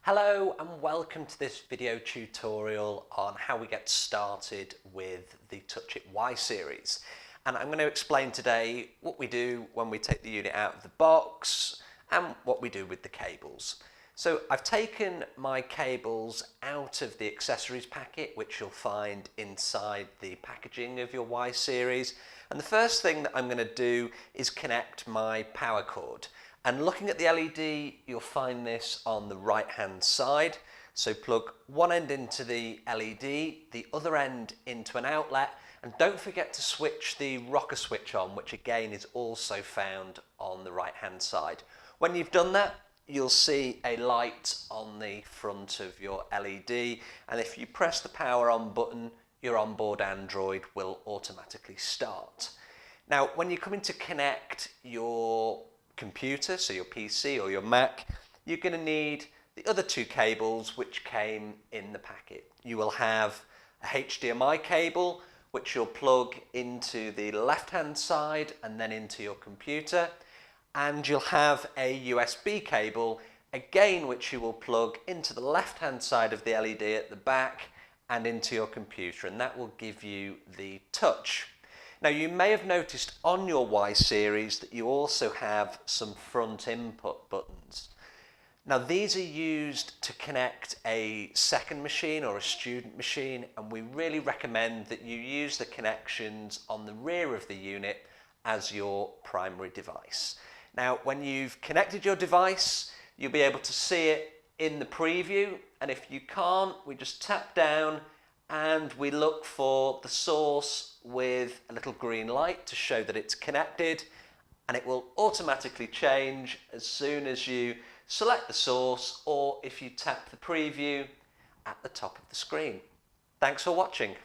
Hello and welcome to this video tutorial on how we get started with the TouchIT Y series. And I'm going to explain today what we do when we take the unit out of the box and what we do with the cables. So I've taken my cables out of the accessories packet, which you'll find inside the packaging of your Y series. And the first thing that I'm going to do is connect my power cord. And looking at the LED, you'll find this on the right hand side. So plug one end into the LED, the other end into an outlet, and don't forget to switch the rocker switch on, which again is also found on the right hand side. When you've done that, you'll see a light on the front of your LED, and if you press the power on button, your onboard Android will automatically start. Now, when you come in to connect your computer, so your PC or your Mac, you're going to need the other two cables which came in the packet. You will have a HDMI cable which you'll plug into the left hand side and then into your computer, and you'll have a USB cable again which you will plug into the left hand side of the LED at the back and into your computer, and that will give you the touch. Now, you may have noticed on your Y series that you also have some front input buttons. Now, these are used to connect a second machine or a student machine, and we really recommend that you use the connections on the rear of the unit as your primary device. Now, when you've connected your device, you'll be able to see it in the preview, and if you can't, we just tap down and we look for the source with a little green light to show that it's connected, and it will automatically change as soon as you select the source or if you tap the preview at the top of the screen. Thanks for watching.